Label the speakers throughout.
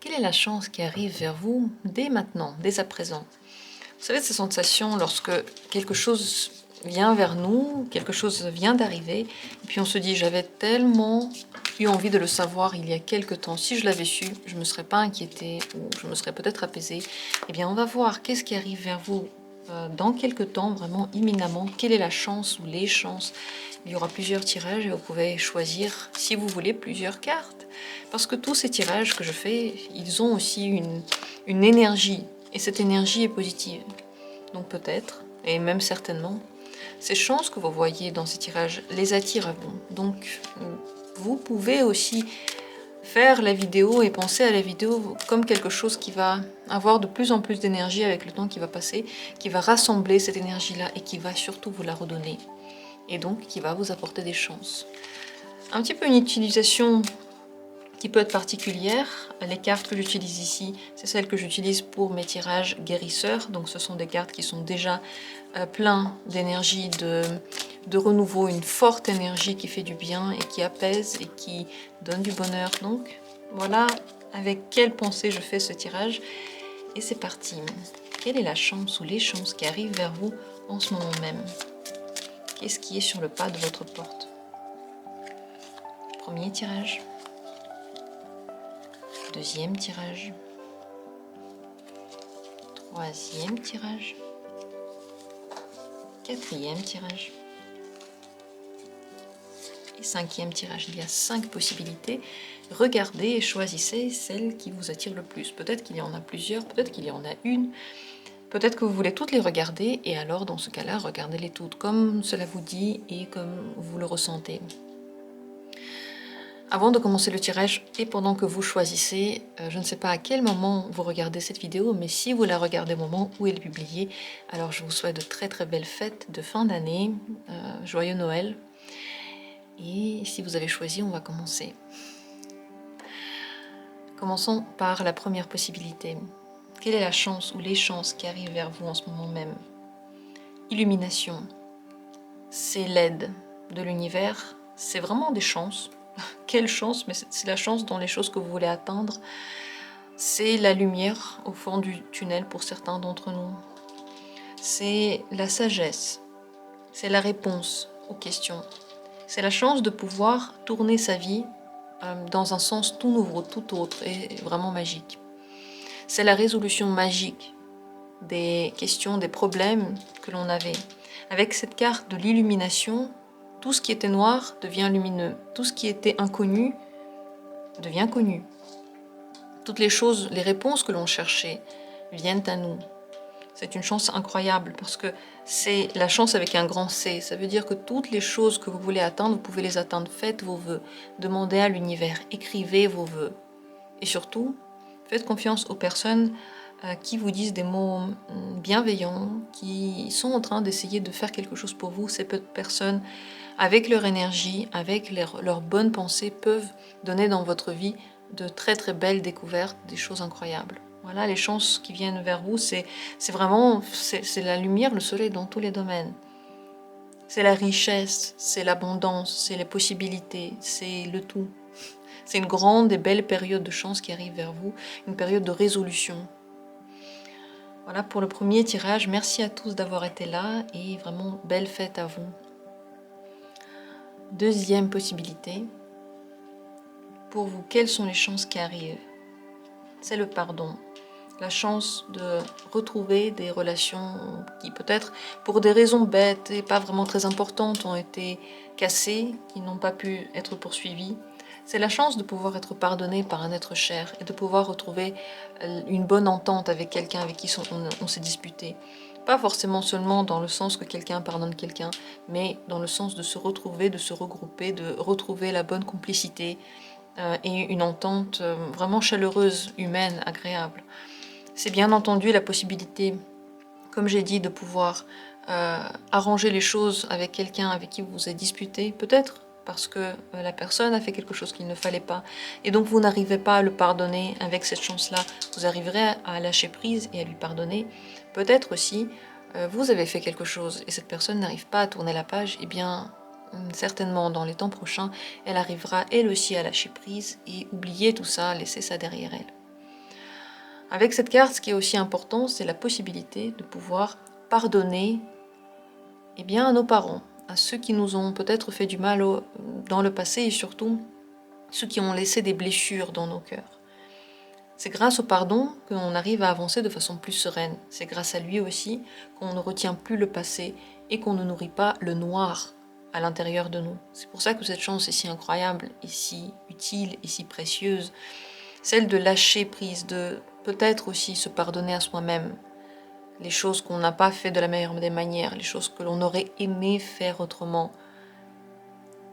Speaker 1: Quelle est la chance qui arrive vers vous dès maintenant, dès à présent? Vous savez, ces sensations lorsque quelque chose vient vers nous, quelque chose vient d'arriver, et puis on se dit, j'avais tellement eu envie de le savoir il y a quelque temps. Si je l'avais su, je ne me serais pas inquiétée ou je me serais peut-être apaisée. Eh bien, on va voir qu'est-ce qui arrive vers vous dans quelque temps, vraiment imminemment. Quelle est la chance ou les chances? Il y aura plusieurs tirages et vous pouvez choisir, si vous voulez, plusieurs cartes. Parce que tous ces tirages que je fais, ils ont aussi une énergie. Et cette énergie est positive. Donc peut-être, et même certainement, ces chances que vous voyez dans ces tirages les attirent à vous. Donc vous pouvez aussi faire la vidéo et penser à la vidéo comme quelque chose qui va avoir de plus en plus d'énergie avec le temps qui va passer, qui va rassembler cette énergie-là et qui va surtout vous la redonner. Et donc qui va vous apporter des chances. Un petit peu une utilisation qui peut être particulière. Les cartes que j'utilise ici, c'est celles que j'utilise pour mes tirages guérisseurs. Donc ce sont des cartes qui sont déjà pleines d'énergie, de renouveau, une forte énergie qui fait du bien et qui apaise et qui donne du bonheur. Donc voilà avec quelle pensée je fais ce tirage. Et c'est parti. Quelle est la chance ou les chances qui arrivent vers vous en ce moment même? Qu'est-ce qui est sur le pas de votre porte? Premier tirage. Deuxième tirage. Troisième tirage. Quatrième tirage. Et cinquième tirage. Il y a 5 possibilités. Regardez et choisissez celle qui vous attire le plus. Peut-être qu'il y en a plusieurs, peut-être qu'il y en a une. Peut-être que vous voulez toutes les regarder et alors dans ce cas-là, regardez-les toutes comme cela vous dit et comme vous le ressentez. Avant de commencer le tirage et pendant que vous choisissez, je ne sais pas à quel moment vous regardez cette vidéo, mais si vous la regardez au moment où elle est publiée, alors je vous souhaite de très très belles fêtes de fin d'année, joyeux Noël. Et si vous avez choisi, on va commencer. Commençons par la première possibilité. Quelle est la chance ou les chances qui arrivent vers vous en ce moment même? Illumination. C'est l'aide de l'univers, c'est vraiment des chances. Quelle chance, mais c'est la chance dans les choses que vous voulez atteindre. C'est la lumière au fond du tunnel pour certains d'entre nous. C'est la sagesse. C'est la réponse aux questions. C'est la chance de pouvoir tourner sa vie dans un sens tout nouveau, tout autre et vraiment magique. C'est la résolution magique des questions, des problèmes que l'on avait. Avec cette carte de l'illumination, tout ce qui était noir devient lumineux. Tout ce qui était inconnu devient connu. Toutes les choses, les réponses que l'on cherchait viennent à nous. C'est une chance incroyable parce que c'est la chance avec un grand C. Ça veut dire que toutes les choses que vous voulez atteindre, vous pouvez les atteindre. Faites vos vœux. Demandez à l'univers. Écrivez vos vœux. Et surtout, faites confiance aux personnes qui vous disent des mots bienveillants, qui sont en train d'essayer de faire quelque chose pour vous. Ces personnes, avec leur énergie, avec leurs bonnes pensées, peuvent donner dans votre vie de très très belles découvertes, des choses incroyables. Voilà, les chances qui viennent vers vous, c'est vraiment c'est la lumière, le soleil dans tous les domaines. C'est la richesse, c'est l'abondance, c'est les possibilités, c'est le tout. C'est une grande et belle période de chance qui arrive vers vous, une période de résolution. Voilà pour le premier tirage. Merci à tous d'avoir été là et vraiment belle fête à vous. Deuxième possibilité. Pour vous, quelles sont les chances qui arrivent? C'est le pardon. La chance de retrouver des relations qui peut-être pour des raisons bêtes et pas vraiment très importantes ont été cassées, qui n'ont pas pu être poursuivies. C'est la chance de pouvoir être pardonné par un être cher et de pouvoir retrouver une bonne entente avec quelqu'un avec qui on s'est disputé. Pas forcément seulement dans le sens que quelqu'un pardonne quelqu'un, mais dans le sens de se retrouver, de se regrouper, de retrouver la bonne complicité et une entente vraiment chaleureuse, humaine, agréable. C'est bien entendu la possibilité, comme j'ai dit, de pouvoir arranger les choses avec quelqu'un avec qui vous vous êtes disputé, peut-être parce que la personne a fait quelque chose qu'il ne fallait pas, et donc vous n'arrivez pas à le pardonner. Avec cette chance-là, vous arriverez à lâcher prise et à lui pardonner. Peut-être aussi, vous avez fait quelque chose et cette personne n'arrive pas à tourner la page, et bien certainement dans les temps prochains, elle arrivera elle aussi à lâcher prise et oublier tout ça, laisser ça derrière elle. Avec cette carte, ce qui est aussi important, c'est la possibilité de pouvoir pardonner à nos parents, à ceux qui nous ont peut-être fait du mal dans le passé et surtout ceux qui ont laissé des blessures dans nos cœurs. C'est grâce au pardon qu'on arrive à avancer de façon plus sereine. C'est grâce à lui aussi qu'on ne retient plus le passé et qu'on ne nourrit pas le noir à l'intérieur de nous. C'est pour ça que cette chance est si incroyable et si utile et si précieuse. Celle de lâcher prise, de peut-être aussi se pardonner à soi-même. Les choses qu'on n'a pas fait de la meilleure des manières, les choses que l'on aurait aimé faire autrement.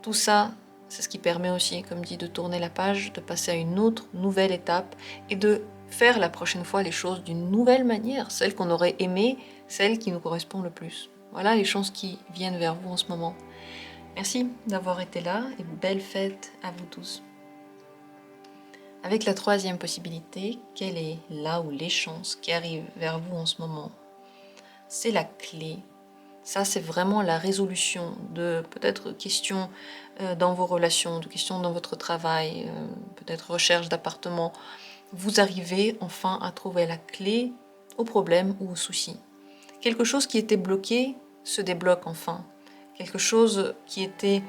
Speaker 1: Tout ça, c'est ce qui permet aussi, comme dit, de tourner la page, de passer à une autre, nouvelle étape et de faire la prochaine fois les choses d'une nouvelle manière, celle qu'on aurait aimée, celle qui nous correspond le plus. Voilà les chances qui viennent vers vous en ce moment. Merci d'avoir été là et belle fête à vous tous. Avec la troisième possibilité, quelle est là où les chances qui arrivent vers vous en ce moment? C'est la clé. Ça, c'est vraiment la résolution de peut-être questions dans vos relations, de questions dans votre travail, peut-être recherche d'appartement. Vous arrivez enfin à trouver la clé au problème ou au souci. Quelque chose qui était bloqué se débloque enfin. Quelque chose qui était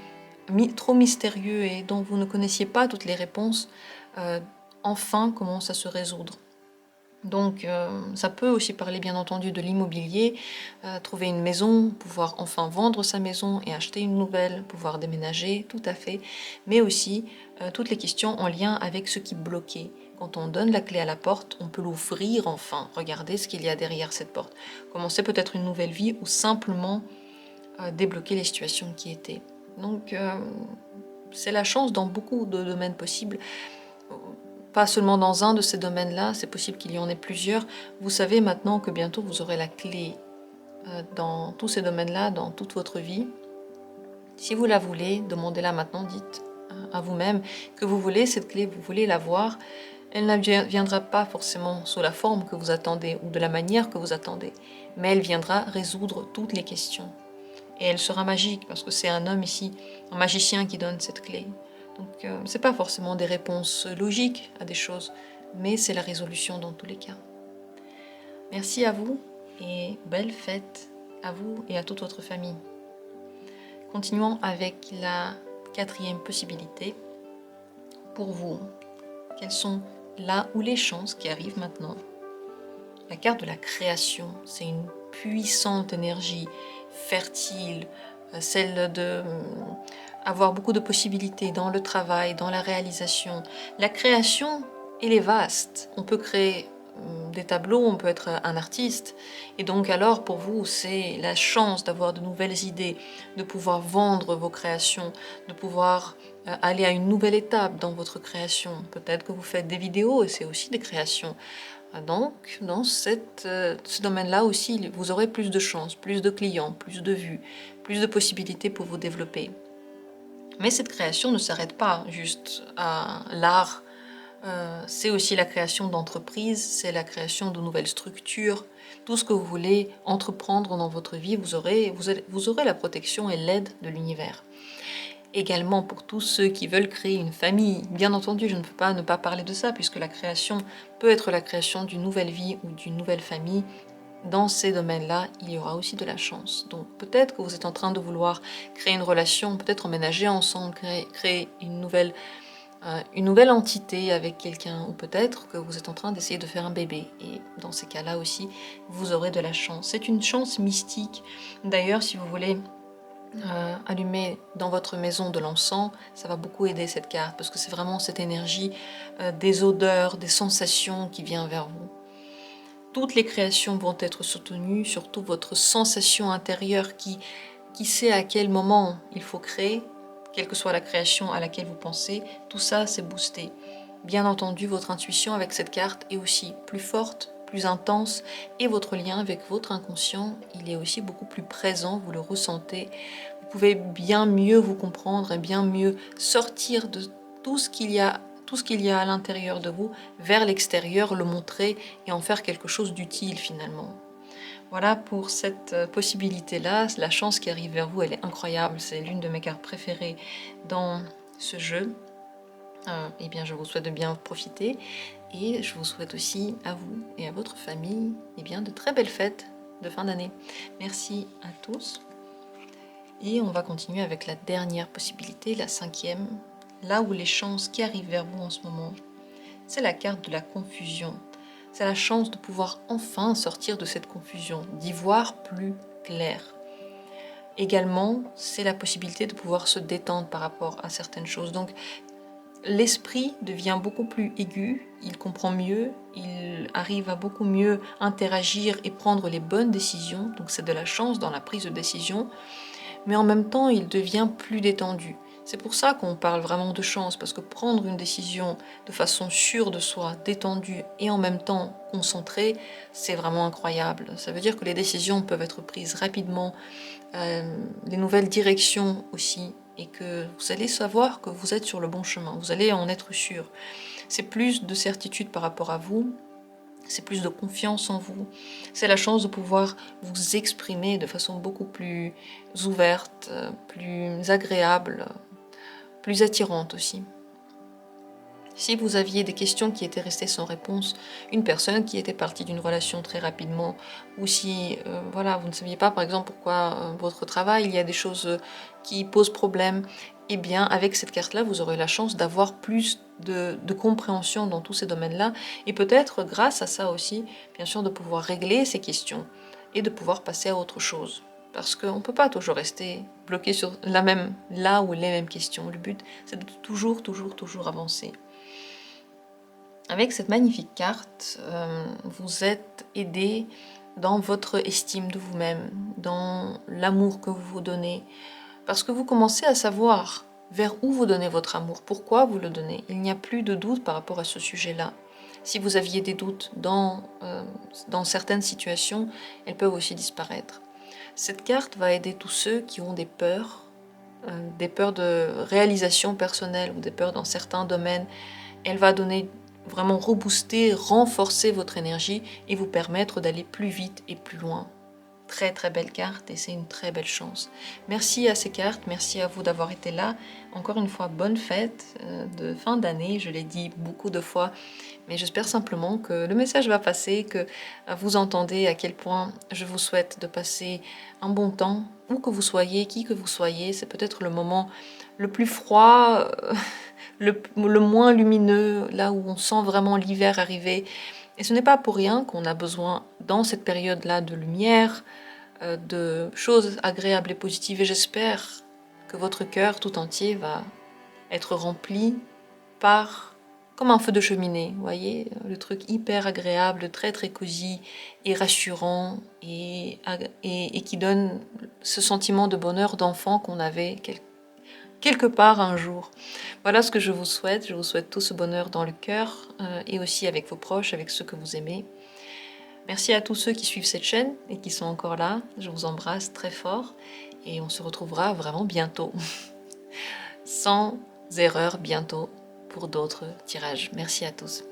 Speaker 1: trop mystérieux et dont vous ne connaissiez pas toutes les réponses, enfin commence à se résoudre. Donc ça peut aussi parler bien entendu de l'immobilier, trouver une maison, pouvoir enfin vendre sa maison et acheter une nouvelle, pouvoir déménager, tout à fait, mais aussi toutes les questions en lien avec ce qui bloquait. Quand on donne la clé à la porte, on peut l'ouvrir enfin, regarder ce qu'il y a derrière cette porte, commencer peut-être une nouvelle vie ou simplement débloquer les situations qui étaient. Donc c'est la chance dans beaucoup de domaines possibles. Pas seulement dans un de ces domaines-là, c'est possible qu'il y en ait plusieurs. Vous savez maintenant que bientôt vous aurez la clé dans tous ces domaines-là, dans toute votre vie. Si vous la voulez, demandez-la maintenant, dites à vous-même que vous voulez cette clé, vous voulez la voir. Elle ne viendra pas forcément sous la forme que vous attendez ou de la manière que vous attendez, mais elle viendra résoudre toutes les questions. Et elle sera magique parce que c'est un homme ici, un magicien qui donne cette clé. Donc c'est pas forcément des réponses logiques à des choses, mais c'est la résolution dans tous les cas. Merci à vous et belle fête à vous et à toute votre famille. Continuons avec la quatrième possibilité. Pour vous, quelles sont là où les chances qui arrivent maintenant? La carte de la création, c'est une puissante énergie fertile, celle de avoir beaucoup de possibilités dans le travail, dans la réalisation. La création, elle est vaste. On peut créer des tableaux, on peut être un artiste. Et donc alors, pour vous, c'est la chance d'avoir de nouvelles idées, de pouvoir vendre vos créations, de pouvoir aller à une nouvelle étape dans votre création. Peut-être que vous faites des vidéos et c'est aussi des créations. Donc, dans ce domaine-là aussi, vous aurez plus de chances, plus de clients, plus de vues, plus de possibilités pour vous développer. Mais cette création ne s'arrête pas juste à l'art. C'est aussi la création d'entreprises, c'est la création de nouvelles structures. Tout ce que vous voulez entreprendre dans votre vie, vous aurez la protection et l'aide de l'univers. Également pour tous ceux qui veulent créer une famille. Bien entendu, je ne peux pas ne pas parler de ça, puisque la création peut être la création d'une nouvelle vie ou d'une nouvelle famille. Dans ces domaines-là, il y aura aussi de la chance. Donc peut-être que vous êtes en train de vouloir créer une relation, peut-être emménager ensemble, créer une nouvelle entité avec quelqu'un, ou peut-être que vous êtes en train d'essayer de faire un bébé. Et dans ces cas-là aussi, vous aurez de la chance. C'est une chance mystique. D'ailleurs, si vous voulez allumer dans votre maison de l'encens, ça va beaucoup aider cette carte, parce que c'est vraiment cette énergie des odeurs, des sensations qui vient vers vous. Toutes les créations vont être soutenues, surtout votre sensation intérieure qui sait à quel moment il faut créer, quelle que soit la création à laquelle vous pensez, tout ça c'est boosté. Bien entendu, votre intuition avec cette carte est aussi plus forte, plus intense, et votre lien avec votre inconscient, il est aussi beaucoup plus présent, vous le ressentez. Vous pouvez bien mieux vous comprendre et bien mieux sortir de tout ce qu'il y a à l'intérieur de vous, vers l'extérieur, le montrer et en faire quelque chose d'utile finalement. Voilà pour cette possibilité-là. La chance qui arrive vers vous, elle est incroyable. C'est l'une de mes cartes préférées dans ce jeu. Eh bien, je vous souhaite de bien profiter. Et je vous souhaite aussi à vous et à votre famille de très belles fêtes de fin d'année. Merci à tous. Et on va continuer avec la dernière possibilité, la 5e, là où les chances qui arrivent vers vous en ce moment. C'est la carte de la confusion. C'est la chance de pouvoir enfin sortir de cette confusion, d'y voir plus clair. Également, c'est la possibilité de pouvoir se détendre par rapport à certaines choses. Donc, l'esprit devient beaucoup plus aigu, il comprend mieux, il arrive à beaucoup mieux interagir et prendre les bonnes décisions. Donc, c'est de la chance dans la prise de décision, mais en même temps, il devient plus détendu. C'est pour ça qu'on parle vraiment de chance, parce que prendre une décision de façon sûre de soi, détendue et en même temps concentrée, c'est vraiment incroyable. Ça veut dire que les décisions peuvent être prises rapidement, les nouvelles directions aussi, et que vous allez savoir que vous êtes sur le bon chemin, vous allez en être sûr. C'est plus de certitude par rapport à vous, c'est plus de confiance en vous, c'est la chance de pouvoir vous exprimer de façon beaucoup plus ouverte, plus agréable, plus attirante aussi. Si vous aviez des questions qui étaient restées sans réponse, une personne qui était partie d'une relation très rapidement, ou si voilà, vous ne saviez pas par exemple pourquoi votre travail, il y a des choses qui posent problème, eh bien avec cette carte-là, vous aurez la chance d'avoir plus de compréhension dans tous ces domaines-là, et peut-être grâce à ça aussi, bien sûr, de pouvoir régler ces questions et de pouvoir passer à autre chose. Parce qu'on ne peut pas toujours rester bloqué sur là où les mêmes questions. Le but, c'est de toujours avancer. Avec cette magnifique carte, vous êtes aidé dans votre estime de vous-même, dans l'amour que vous vous donnez, parce que vous commencez à savoir vers où vous donnez votre amour, pourquoi vous le donnez. Il n'y a plus de doute par rapport à ce sujet-là. Si vous aviez des doutes dans certaines situations, elles peuvent aussi disparaître. Cette carte va aider tous ceux qui ont des peurs de réalisation personnelle ou des peurs dans certains domaines. Elle va donner vraiment rebooster, renforcer votre énergie et vous permettre d'aller plus vite et plus loin. Très très belle carte et c'est une très belle chance. Merci à ces cartes, merci à vous d'avoir été là. Encore une fois, bonne fête de fin d'année, je l'ai dit beaucoup de fois, mais j'espère simplement que le message va passer, que vous entendez à quel point je vous souhaite de passer un bon temps, où que vous soyez, qui que vous soyez. C'est peut-être le moment le plus froid, le moins lumineux, là où on sent vraiment l'hiver arriver. Et ce n'est pas pour rien qu'on a besoin, dans cette période-là, de lumière, de choses agréables et positives. Et j'espère que votre cœur tout entier va être rempli par, comme un feu de cheminée, vous voyez, le truc hyper agréable, très très cosy et rassurant, et qui donne ce sentiment de bonheur d'enfant qu'on avait quelque part un jour. Voilà ce que je vous souhaite tout ce bonheur dans le cœur et aussi avec vos proches, avec ceux que vous aimez. Merci à tous ceux qui suivent cette chaîne et qui sont encore là, je vous embrasse très fort et on se retrouvera vraiment bientôt, sans erreur bientôt pour d'autres tirages. Merci à tous.